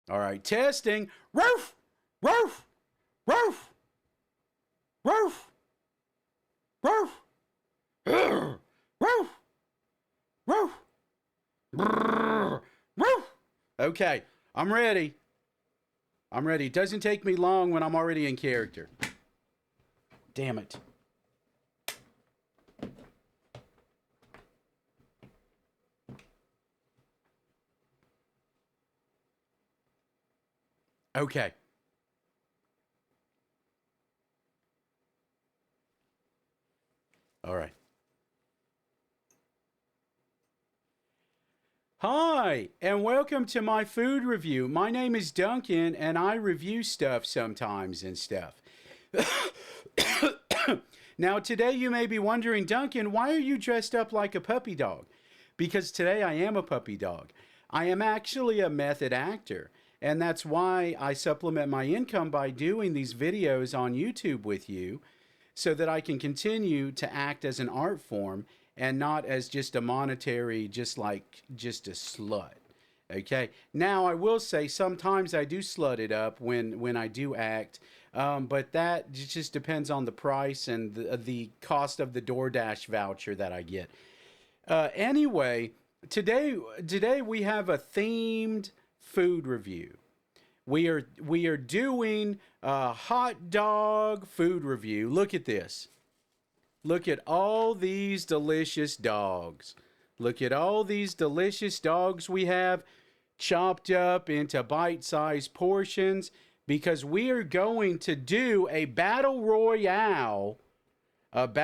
All right, testing. Roof, roof, roof, roof, roof, roof, roof, roof. Okay, I'm ready. I'm ready. It doesn't take me long when I'm already in character. Damn it. Okay. All right. Hi, and welcome to my food review. My name is Duncan, and I review stuff sometimes and stuff. Now, today you may be wondering, Duncan, why are you dressed up like a puppy dog? Because today I am a puppy dog. I am actually a method actor, and that's why I supplement my income by doing these videos on YouTube with you so that I can continue to act as an art form and not as just a monetary, just a slut. Okay. Now I will say sometimes I do slut it up when I do act, but that just depends on the price and the cost of the DoorDash voucher that I get. Anyway, today we have a themed food review. We are doing a hot dog food review. Look at this. Look at all these delicious dogs. Look at all these delicious dogs we have chopped up into bite-sized portions because we are going to do a battle royale of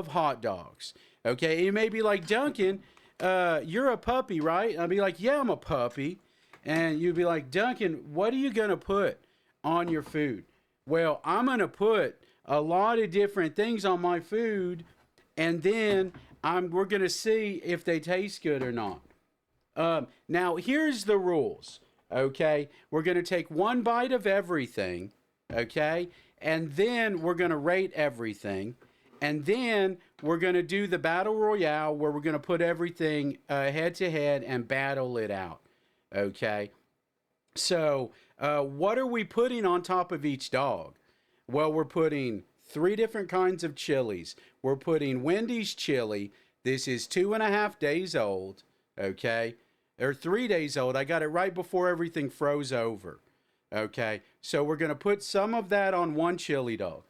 hot dogs. Okay, you may be like, Duncan, you're a puppy, right? I'll be like, yeah, I'm a puppy. And you'd be like, Duncan, what are you going to put on your food? Well, I'm going to put a lot of different things on my food, and then we're going to see if they taste good or not. Now, here's the rules, okay? We're going to take one bite of everything, okay? And then we're going to rate everything. And then we're going to do the Battle Royale where we're going to put everything head to head and battle it out, okay? So, what are we putting on top of each dog? Well, we're putting 3 different kinds of chilies. We're putting Wendy's chili. This is 2.5 days old, okay? Or 3 days old. I got it right before everything froze over, okay? So we're going to put some of that on one chili dog.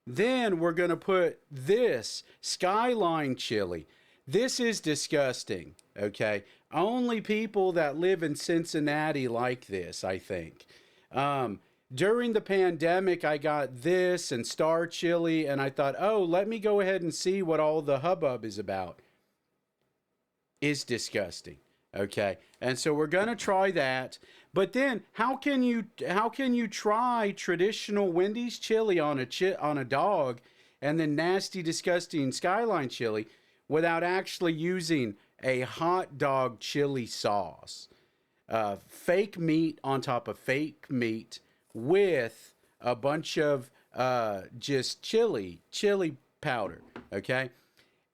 Then we're going to put this Skyline chili. This is disgusting, okay? Only people that live in Cincinnati like this, I think. During the pandemic, I got this and Star Chili, and I thought, oh, let me go ahead and see what all the hubbub is about. It's disgusting. Okay, and so we're gonna try that. But then, how can you try traditional Wendy's chili on a dog, and then nasty, disgusting Skyline chili without actually using a hot dog chili sauce? Fake meat on top of fake meat with a bunch of just chili powder, okay?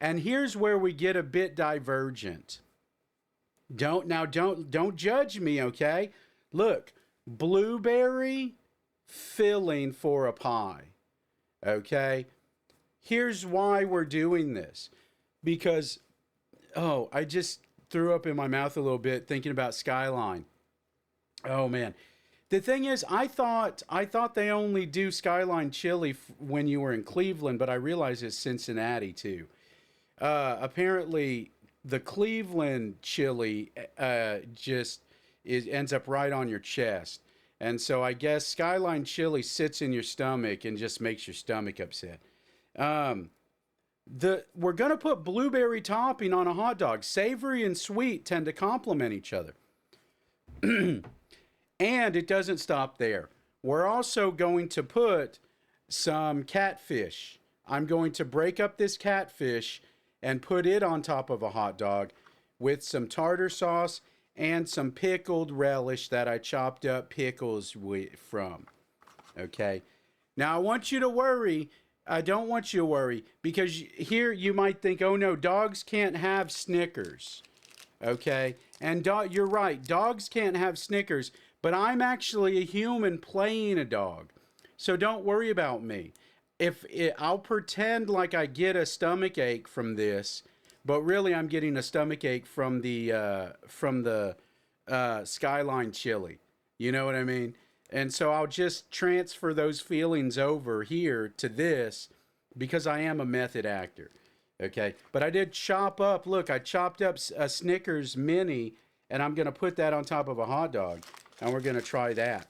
And here's where we get a bit divergent. Don't judge me, okay? Look, blueberry filling for a pie, okay? Here's why we're doing this. Because, I just threw up in my mouth a little bit thinking about Skyline. Oh, man. The thing is, I thought they only do Skyline chili when you were in Cleveland, but I realize it's Cincinnati too. Apparently, the Cleveland chili ends up right on your chest, and so I guess Skyline chili sits in your stomach and just makes your stomach upset. We're gonna put blueberry topping on a hot dog. Savory and sweet tend to complement each other. And it doesn't stop there. We're also going to put some catfish. I'm going to break up this catfish and put it on top of a hot dog with some tartar sauce and some pickled relish that I chopped up pickles from. Okay. Now I want you to worry. I don't want you to worry because here you might think, oh no, dogs can't have Snickers. Okay. And you're right. Dogs can't have Snickers, but I'm actually a human playing a dog. So don't worry about me. I'll pretend like I get a stomach ache from this, but really I'm getting a stomach ache from the Skyline chili. You know what I mean? And so I'll just transfer those feelings over here to this because I am a method actor. Okay. But I did chop up, look, I chopped up a Snickers mini and I'm going to put that on top of a hot dog and we're going to try that.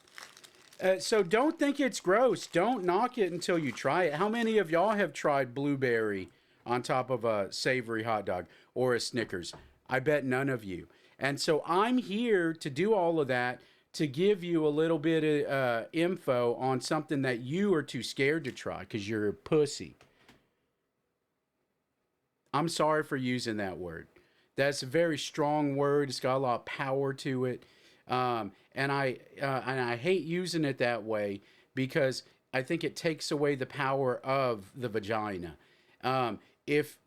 So don't think it's gross. Don't knock it until you try it. How many of y'all have tried blueberry on top of a savory hot dog or a Snickers? I bet none of you. And so I'm here to do all of that to give you a little bit of info on something that you are too scared to try because you're a pussy. I'm sorry for using that word. That's a very strong word. It's got a lot of power to it. And I hate using it that way because I think it takes away the power of the vagina. If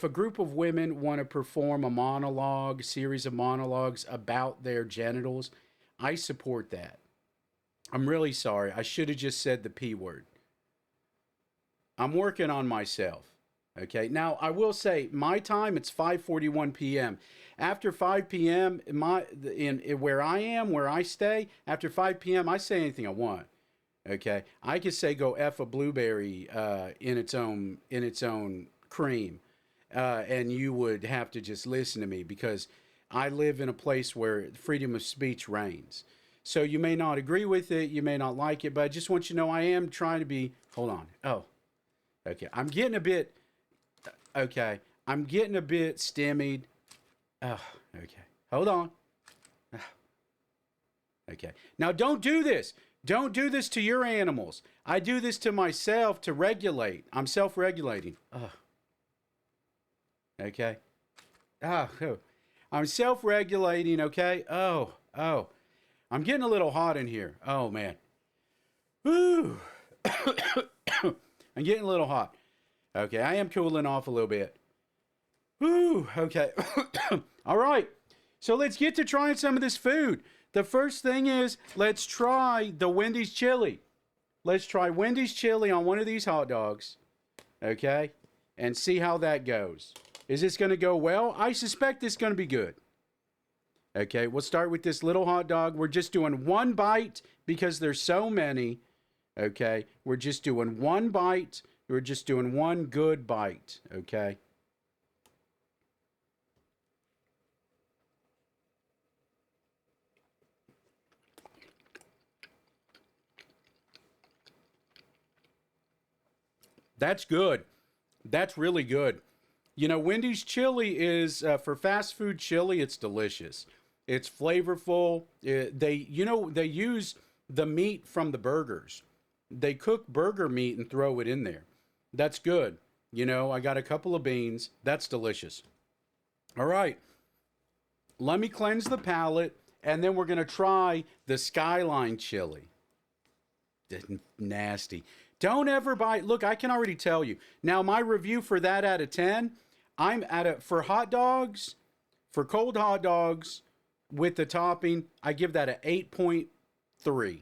a group of women want to perform a series of monologues about their genitals, I support that. I'm really sorry. I should have just said the P word. I'm working on myself. Okay. Now I will say my time. It's 5:41 p.m. After 5 p.m. Where I am, where I stay, after 5 p.m. I say anything I want. Okay. I could say go f a blueberry in its own cream, and you would have to just listen to me because I live in a place where freedom of speech reigns. So you may not agree with it, you may not like it, but I just want you to know I am trying to be. Hold on. Oh, okay. I'm getting a bit. Okay, I'm getting a bit stymied. Oh, okay. Hold on. Okay. Now don't do this. Don't do this to your animals. I do this to myself to regulate. I'm self-regulating. Okay. Oh, I'm self-regulating, okay? Oh. I'm getting a little hot in here. Oh, man. Woo. I'm getting a little hot. Okay, I am cooling off a little bit. Woo, okay. All right, so let's get to trying some of this food. The first thing is, let's try the Wendy's chili. Let's try Wendy's chili on one of these hot dogs, okay, and see how that goes. Is this going to go well? I suspect it's going to be good. Okay, we'll start with this little hot dog. We're just doing one bite because there's so many, okay? We're just doing one bite. We're just doing one good bite, okay? That's good. That's really good. You know, Wendy's chili is, for fast food chili, it's delicious. It's flavorful. They use the meat from the burgers. They cook burger meat and throw it in there. That's good. You know, I got a couple of beans. That's delicious. All right. Let me cleanse the palate, and then we're going to try the Skyline chili. Nasty. Don't ever buy. Look, I can already tell you. Now, my review for that out of 10, I'm at a, for hot dogs, for cold hot dogs with the topping, I give that an 8.3.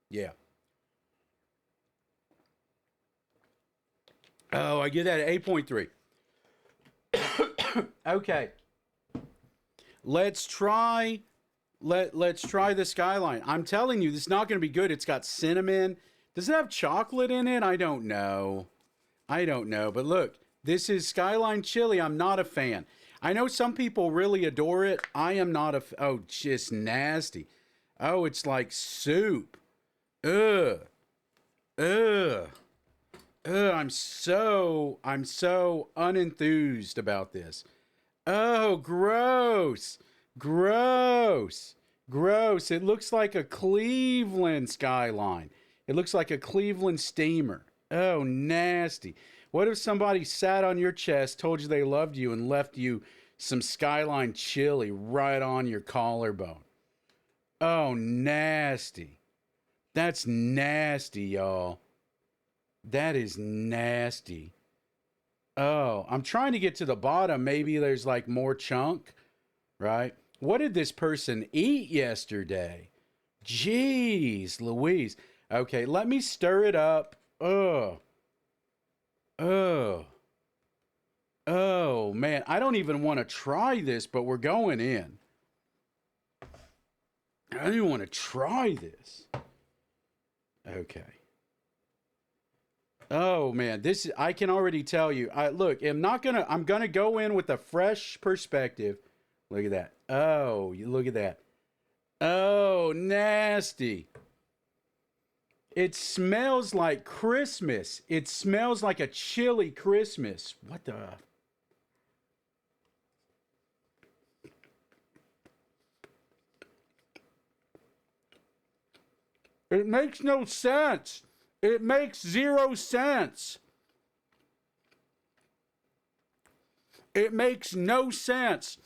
Yeah. Oh, I give that an 8.3. Okay. Let's try let's try the Skyline. I'm telling you, this is not going to be good. It's got cinnamon. Does it have chocolate in it? I don't know. But look, this is Skyline chili. I'm not a fan. I know some people really adore it. I am not a oh, just nasty. Oh, it's like soup. Ugh. Ugh. Ugh, I'm so unenthused about this. Oh, gross. Gross. Gross. It looks like a Cleveland Skyline. It looks like a Cleveland steamer. Oh, nasty. What if somebody sat on your chest, told you they loved you, and left you some Skyline chili right on your collarbone? Oh, nasty. That's nasty, y'all. That is nasty. Oh, I'm trying to get to the bottom. Maybe there's like more chunk. right? What did this person eat yesterday? Jeez Louise. Okay, let me stir it up. Oh, oh, oh, man. I don't even want to try this, but we're going in. I don't even want to try this. Okay. Oh man, I can already tell you. I'm gonna go in with a fresh perspective. Look at that. Oh, you look at that. Oh, nasty. It smells like Christmas. It smells like a chili Christmas. What the? It makes no sense. It makes 0 sense. It makes no sense.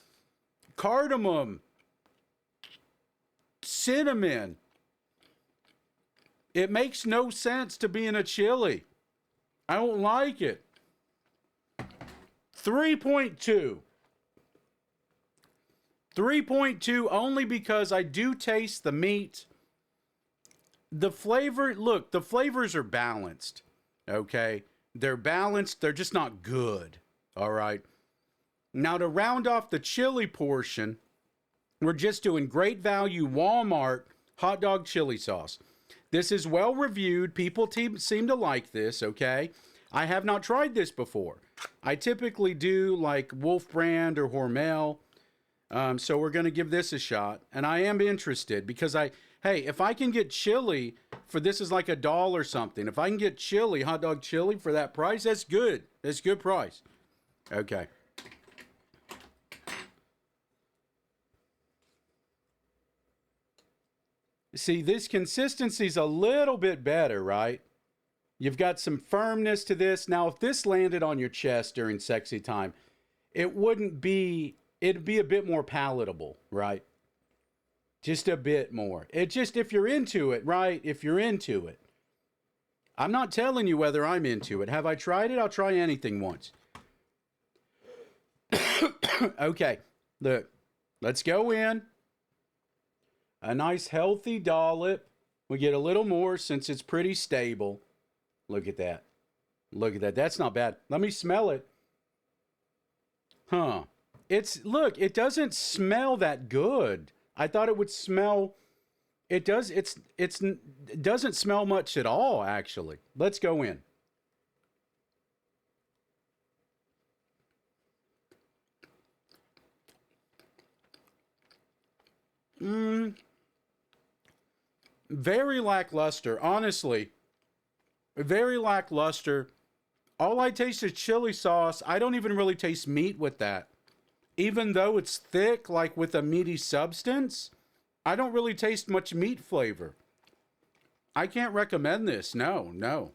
Cardamom, cinnamon. It makes no sense to be in a chili. I don't like it. 3.2. 3.2 only because I do taste the meat. The flavor, look, the flavors are balanced. Okay? They're balanced. They're just not good. All right? Now, to round off the chili portion, we're just doing great value Walmart hot dog chili sauce. This is well reviewed. People seem to like this, okay? I have not tried this before. I typically do like Wolf Brand or Hormel. So we're going to give this a shot. And I am interested because hey, if I can get chili for this is like $1 or something. If I can get chili, hot dog chili for that price, that's good. That's good price. Okay. See, this consistency's a little bit better, right? You've got some firmness to this. Now, if this landed on your chest during sexy time, it'd be a bit more palatable, right? Just a bit more. If you're into it, right? If you're into it. I'm not telling you whether I'm into it. Have I tried it? I'll try anything once. Okay, look, let's go in. A nice healthy dollop. We get a little more since it's pretty stable. Look at that. Look at that. That's not bad. Let me smell it. Huh. It doesn't smell that good. I thought it would smell. It doesn't smell much at all, actually. Let's go in. Very lackluster, honestly. Very lackluster. All I taste is chili sauce. I don't even really taste meat with that. Even though it's thick, like with a meaty substance, I don't really taste much meat flavor. I can't recommend this. No.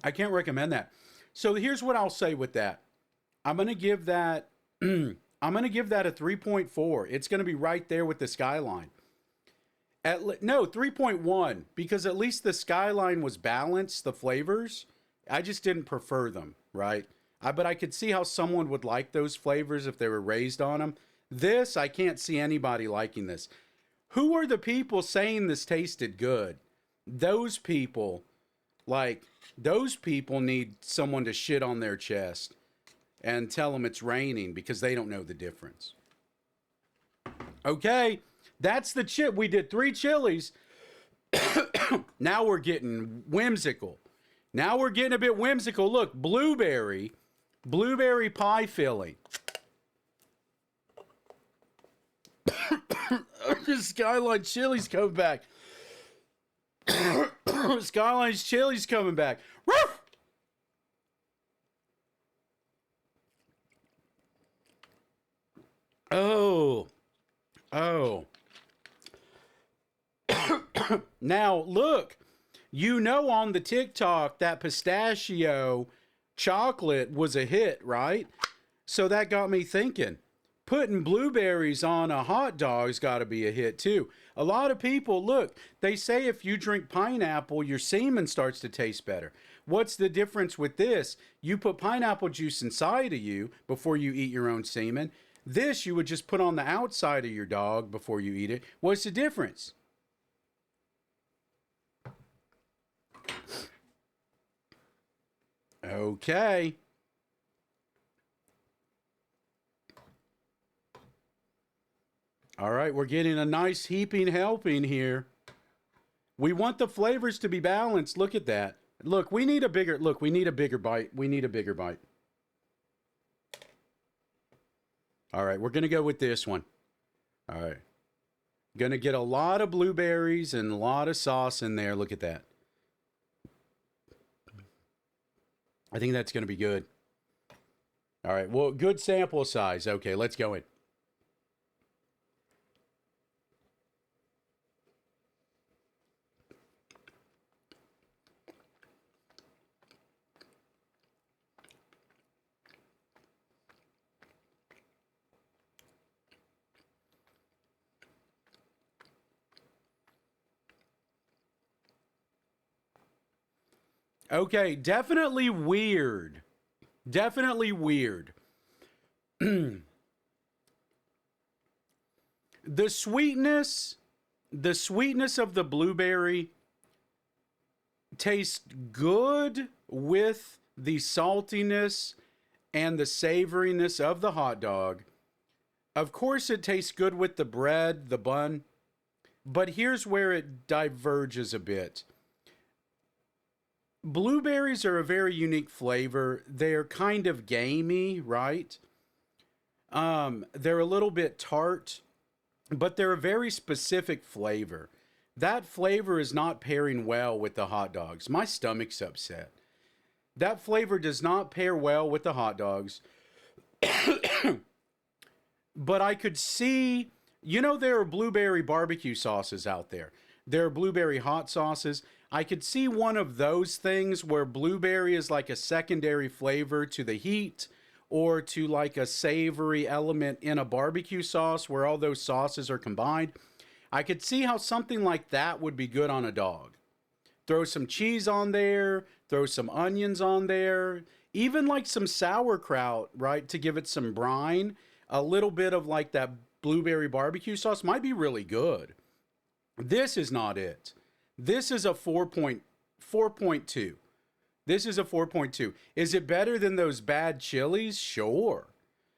I can't recommend that. So here's what I'll say with that. I'm going to give that I'm going to give that a 3.4. It's going to be right there with the Skyline. 3.1, because at least the Skyline was balanced, the flavors. I just didn't prefer them, right? But I could see how someone would like those flavors if they were raised on them. This, I can't see anybody liking this. Who are the people saying this tasted good? Those people need someone to shit on their chest and tell them it's raining because they don't know the difference. Okay, that's the chip. We did 3 chilies. Now we're getting whimsical. Now we're getting a bit whimsical. Look, blueberry pie filling. The Skyline chili's coming back. Skyline's chili's coming back. Woof! Oh. Now, look. On the TikTok, that pistachio chocolate was a hit, right? So that got me thinking. Putting blueberries on a hot dog's got to be a hit, too. A lot of people, look, they say if you drink pineapple, your semen starts to taste better. What's the difference with this? You put pineapple juice inside of you before you eat your own semen. This you would just put on the outside of your dog before you eat it. What's the difference? Okay. All right, we're getting a nice heaping helping here. We want the flavors to be balanced. Look at that. Look, we need a bigger bite. We need a bigger bite. All right, we're going to go with this one. All right. Going to get a lot of blueberries and a lot of sauce in there. Look at that. I think that's going to be good. All right, well, good sample size. Okay, let's go in. Okay, definitely weird. Definitely weird. the sweetness, the sweetness of the blueberry tastes good with the saltiness and the savoriness of the hot dog. Of course, it tastes good with the bread, the bun, but here's where it diverges a bit. Blueberries are a very unique flavor. They're kind of gamey, right? They're a little bit tart, but they're a very specific flavor. That flavor is not pairing well with the hot dogs. My stomach's upset. That flavor does not pair well with the hot dogs. But I could see, there are blueberry barbecue sauces out there. There are blueberry hot sauces. I could see one of those things where blueberry is like a secondary flavor to the heat or to like a savory element in a barbecue sauce where all those sauces are combined. I could see how something like that would be good on a dog. Throw some cheese on there, throw some onions on there, even like some sauerkraut, right, to give it some brine. A little bit of like that blueberry barbecue sauce might be really good. This is not it. This is a 4.2. This is a 4.2. Is it better than those bad chilies? Sure.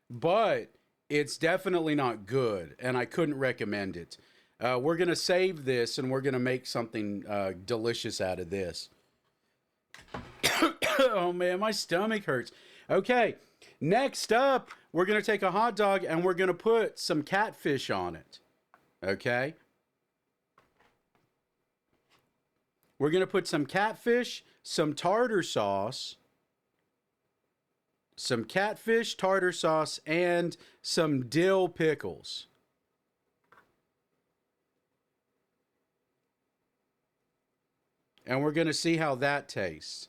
But it's definitely not good, and I couldn't recommend it. We're going to save this, and we're going to make something delicious out of this. Oh, man, my stomach hurts. Okay, next up, we're going to take a hot dog, and we're going to put some catfish on it. Okay? We're going to put some catfish, some tartar sauce, some catfish, tartar sauce, and some dill pickles. And we're going to see how that tastes.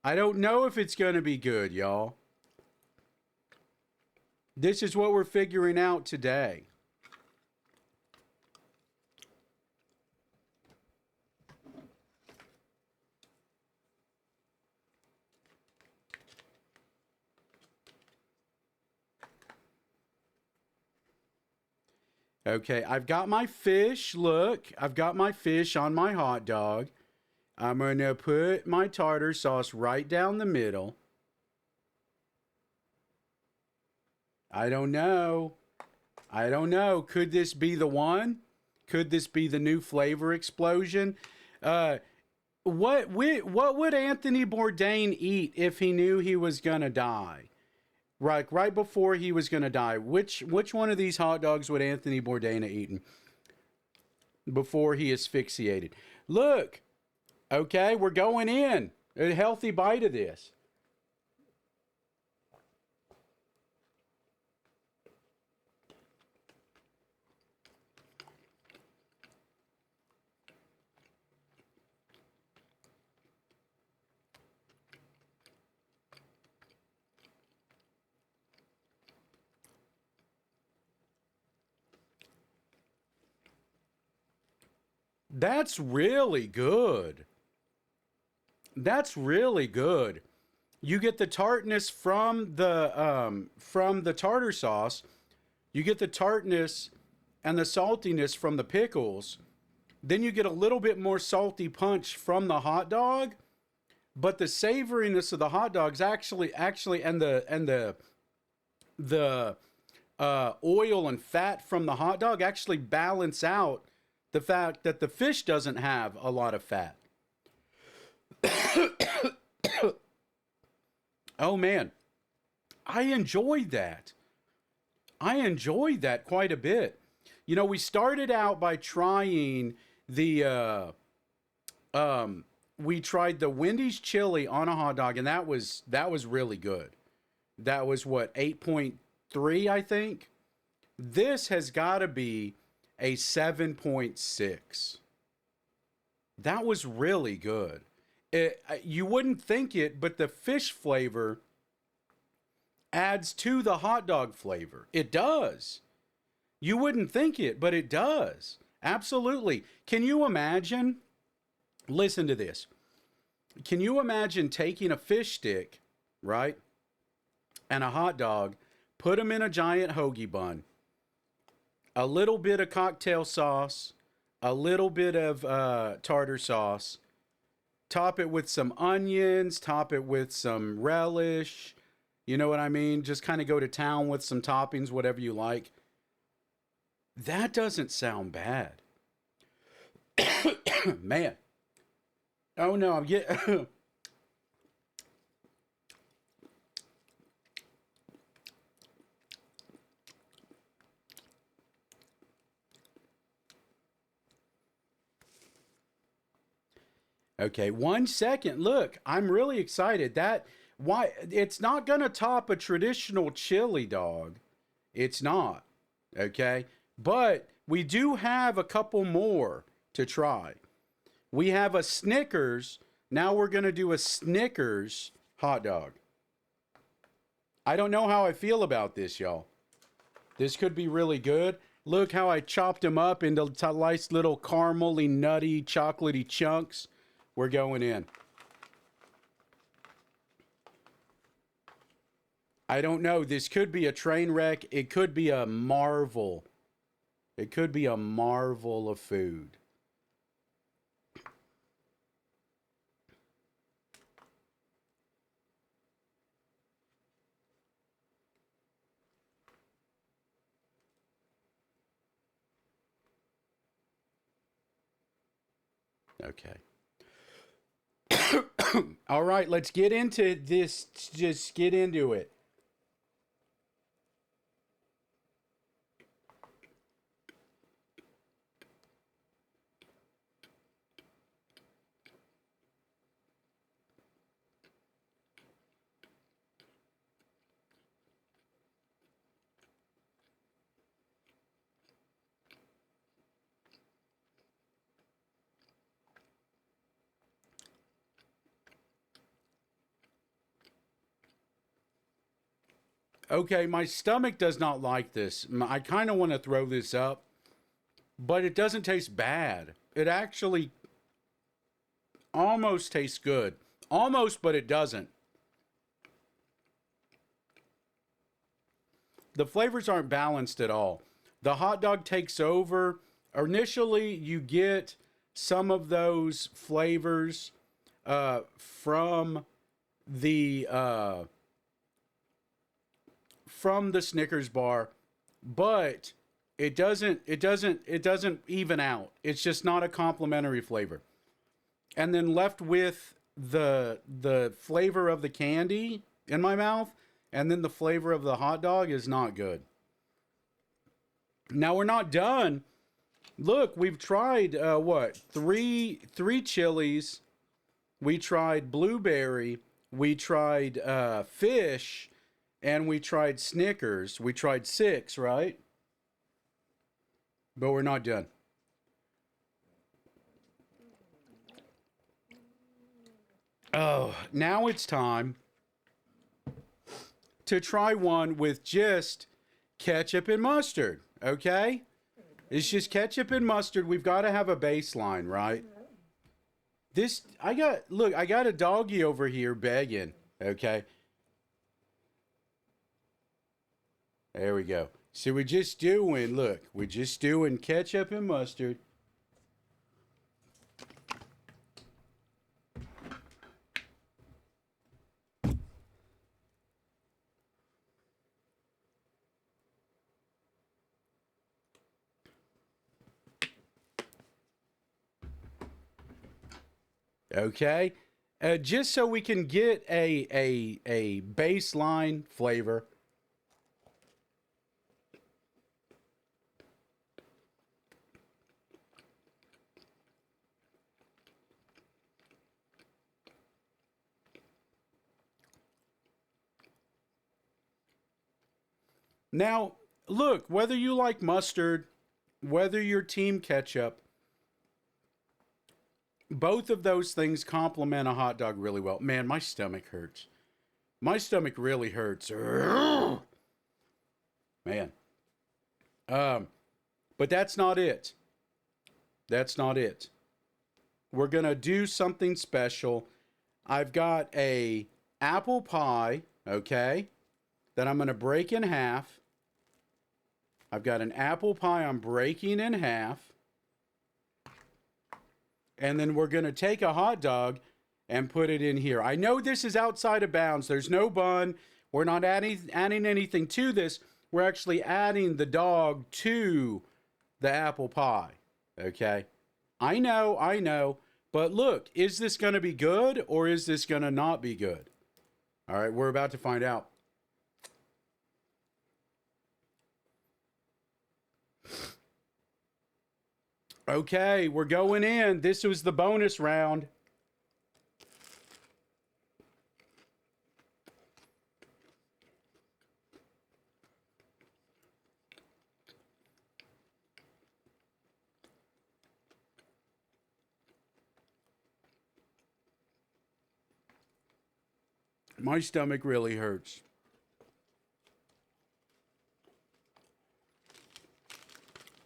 I don't know if it's going to be good, y'all. This is what we're figuring out today. Okay, I've got my fish. Look, I've got my fish on my hot dog. I'm going to put my tartar sauce right down the middle. I don't know. I don't know. Could this be the one? Could this be the new flavor explosion? What would Anthony Bourdain eat if he knew he was going to die? Right before he was going to die. Which one of these hot dogs would Anthony Bourdain have eaten before he asphyxiated? Look, okay, we're going in. A healthy bite of this. That's really good. That's really good. You get the tartness from the tartar sauce. You get the tartness and the saltiness from the pickles. Then you get a little bit more salty punch from the hot dog, but the savoriness of the hot dogs actually and the oil and fat from the hot dog actually balance out the fact that the fish doesn't have a lot of fat. Oh man, I enjoyed that. I enjoyed that quite a bit. You know, we started out by trying the we tried the Wendy's chili on a hot dog, and that was really good. That was what, 8.3, I think. This has got to be a 7.6. That was really good. You wouldn't think it, but the fish flavor adds to the hot dog flavor. It does. You wouldn't think it, but it does. Absolutely. Can you imagine? Listen to this. Can you imagine taking a fish stick, right, and a hot dog, put them in a giant hoagie bun, a little bit of cocktail sauce, a little bit of tartar sauce, top it with some onions, top it with some relish. You know what I mean? Just kind of go to town with some toppings, whatever you like. That doesn't sound bad. Man. Oh no, I'm getting... Okay, 1 second. Look, I'm really excited. That why it's not gonna top a traditional chili dog. It's not. Okay? But we do have a couple more to try. We have a Snickers. Now we're gonna do a Snickers hot dog. I don't know how I feel about this, y'all. This could be really good. Look how I chopped them up into nice little caramely, nutty, chocolatey chunks. We're going in. I don't know. This could be a train wreck. It could be a marvel. It could be a marvel of food. Okay. All right, let's get into this. Just get into it. Okay, my stomach does not like this. I kind of want to throw this up, but it doesn't taste bad. It actually almost tastes good. Almost, but it doesn't. The flavors aren't balanced at all. The hot dog takes over. Initially, you get some of those flavors the from the Snickers bar, but it doesn't even out. It's just not a complimentary flavor. And then left with the flavor of the candy in my mouth, and then the flavor of the hot dog is not good. Now we're not done. Look, we've tried what, three chilies. We tried blueberry. We tried fish, and we tried Snickers. We tried six, right? But we're not done. Oh, now it's time to try one with just ketchup and mustard, okay? It's just ketchup and mustard. We've got to have a baseline, right? This, look, I got a doggy over here begging. Okay. There we go. So we're just doing ketchup and mustard. Okay. Just so we can get a baseline flavor. Now, look, whether you like mustard, whether you're team ketchup, both of those things complement a hot dog really well. Man, my stomach hurts. My stomach really hurts. Man. Um, but that's not it. That's not it. We're going to do something special. I've got a apple pie, okay, that I'm going to break in half. I've got an apple pie I'm breaking in half. And then we're going to take a hot dog and put it in here. I know this is outside of bounds. There's no bun. We're not adding anything to this. We're actually adding the dog to the apple pie. Okay? I know. But look, is this going to be good or is this going to not be good? All right, we're about to find out. Okay, we're going in. This was the bonus round. My stomach really hurts.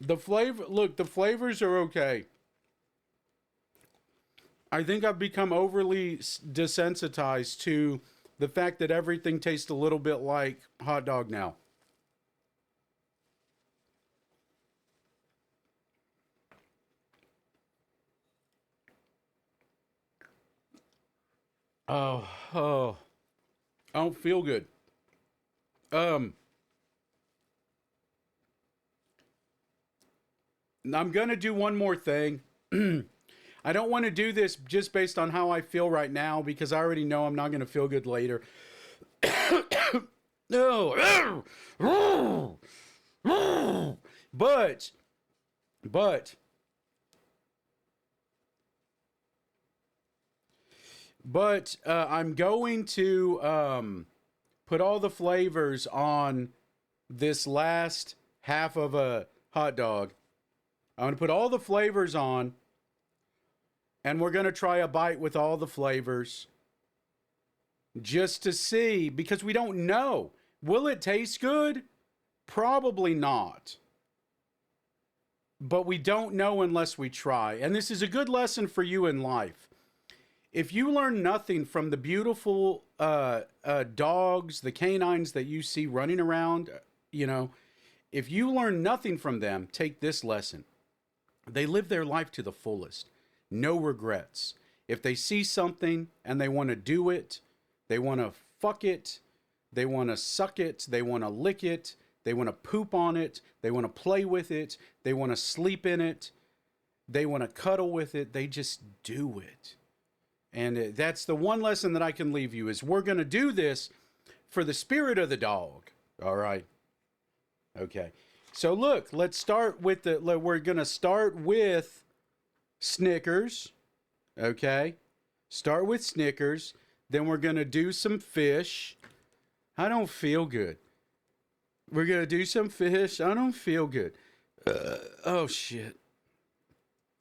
The flavor, look, the flavors are okay. I think I've become overly desensitized to the fact that everything tastes a little bit like hot dog now. Oh, I don't feel good. Um, I'm gonna do one more thing. I don't want to do this just based on how I feel right now because I already know I'm not gonna feel good later. No, but, but, I'm going to put all the flavors on this last half of a hot dog. I'm going to put all the flavors on, and we're going to try a bite with all the flavors just to see, because we don't know. Will it taste good? Probably not. But we don't know unless we try. And this is a good lesson for you in life. If you learn nothing from the beautiful dogs, the canines that you see running around, you know, if you learn nothing from them, take this lesson. They live their life to the fullest. No regrets. If they see something and they want to do it, they want to fuck it, they want to suck it, they want to lick it, they want to poop on it, they want to play with it, they want to sleep in it, they want to cuddle with it, they just do it. And that's the one lesson that I can leave you is we're going to do this for the spirit of the dog. All right. Okay. So look, let's start with we're going to start with Snickers. Okay. Start with Snickers. Then we're going to do some fish. I don't feel good. We're going to do some fish. I don't feel good. Oh, shit.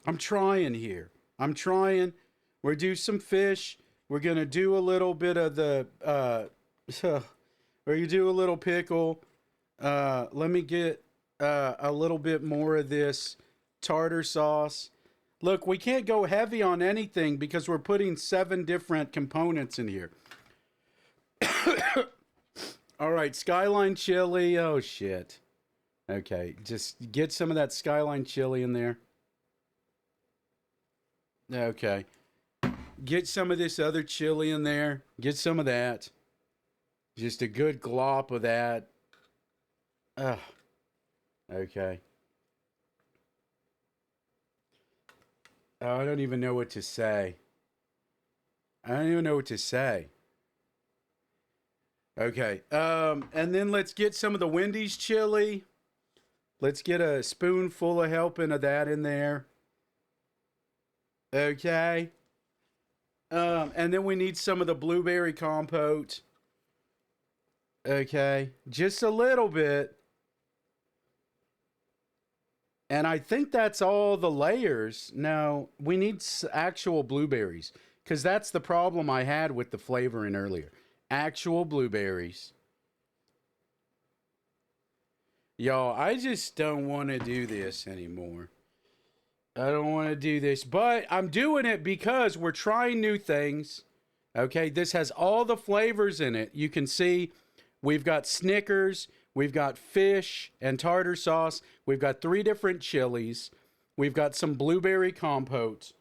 I'm trying here. I'm trying. We're do some fish. We're going to do a little bit of the, we're going to do a little pickle. Let me get a little bit more of this tartar sauce. Look, we can't go heavy on anything because we're putting 7 different components in here. All right, Skyline chili. Oh, shit. Okay, just get some of that Skyline chili in there. Okay. Get some of this other chili in there. Get some of that. Just a good glop of that. Ugh. Okay. Oh, I don't even know what to say. I don't even know what to say. Okay. And then let's get some of the Wendy's chili. Let's get a spoonful of helping of that in there. Okay. And then we need some of the blueberry compote. Okay. Just a little bit. And I think that's all the layers. No, we need actual blueberries because that's the problem I had with the flavoring earlier. Actual blueberries. Y'all, I just don't want to do this anymore. I don't want to do this, but I'm doing it because we're trying new things. Okay, this has all the flavors in it. You can see we've got Snickers, we've got fish and tartar sauce, we've got 3 different chilies, we've got some blueberry compote.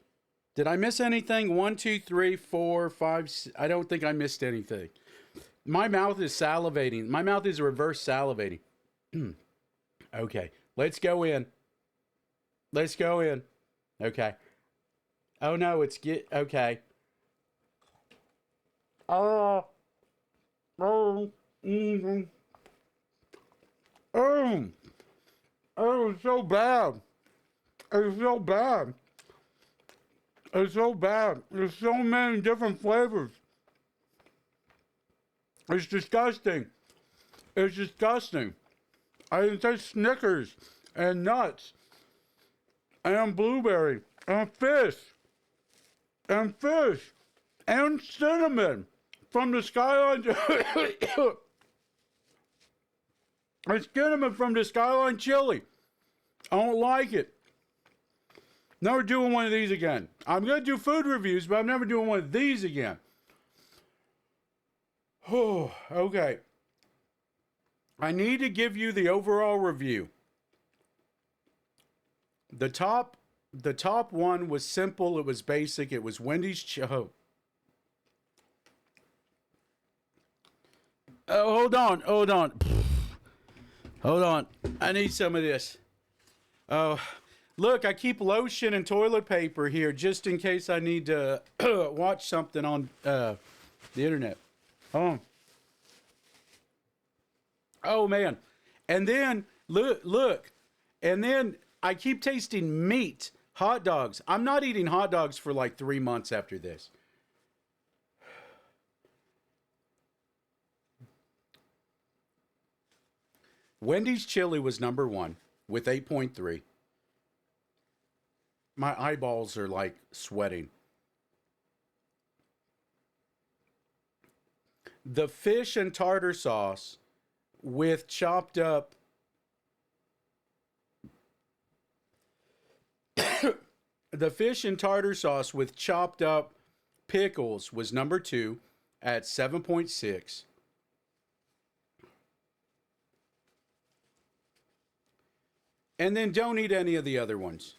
Did I miss anything? 1, 2, 3, 4, 5. I don't think I missed anything. My mouth is salivating. My mouth is reverse salivating. Okay, let's go in. Let's go in. Okay. Oh no, okay. Oh. Oh. Mm-hmm. Oh. Oh, it's so bad. It's so bad. It's so bad. There's so many different flavors. It's disgusting. It's disgusting. I didn't say Snickers and nuts and blueberry and fish and cinnamon from the Skyline. It's cinnamon from the Skyline chili. I don't like it. Never doing one of these again. I'm going to do food reviews, but I'm never doing one of these again. Oh, okay. I need to give you the overall review. The top one was simple, it was basic, it was Wendy's Oh, hold on. Hold on. I need some of this. Oh, look, I keep lotion and toilet paper here just in case I need to watch something on the internet. Oh man. And then look. And then I keep tasting meat, hot dogs. I'm not eating hot dogs for like 3 months after this. Wendy's chili was number 1 with 8.3. My eyeballs are like sweating. The fish and tartar sauce with chopped up the fish and tartar sauce with chopped up pickles was number 2 at 7.6. And then don't eat any of the other ones.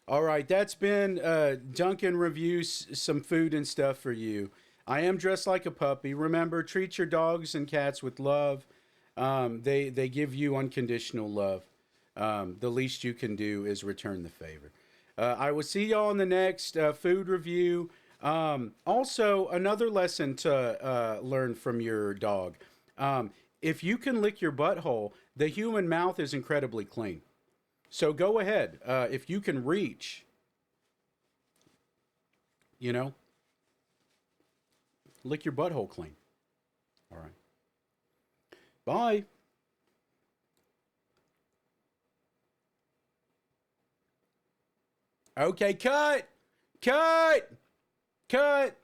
All right, that's been Duncan reviews some food and stuff for you. I am dressed like a puppy. Remember, treat your dogs and cats with love. They give you unconditional love. The least you can do is return the favor. I will see y'all in the next food review. Also, another lesson to learn from your dog. If you can lick your butthole, the human mouth is incredibly clean. So go ahead. If you can reach, you know, lick your butthole clean. All right. Bye. Okay, cut. Cut. Cut.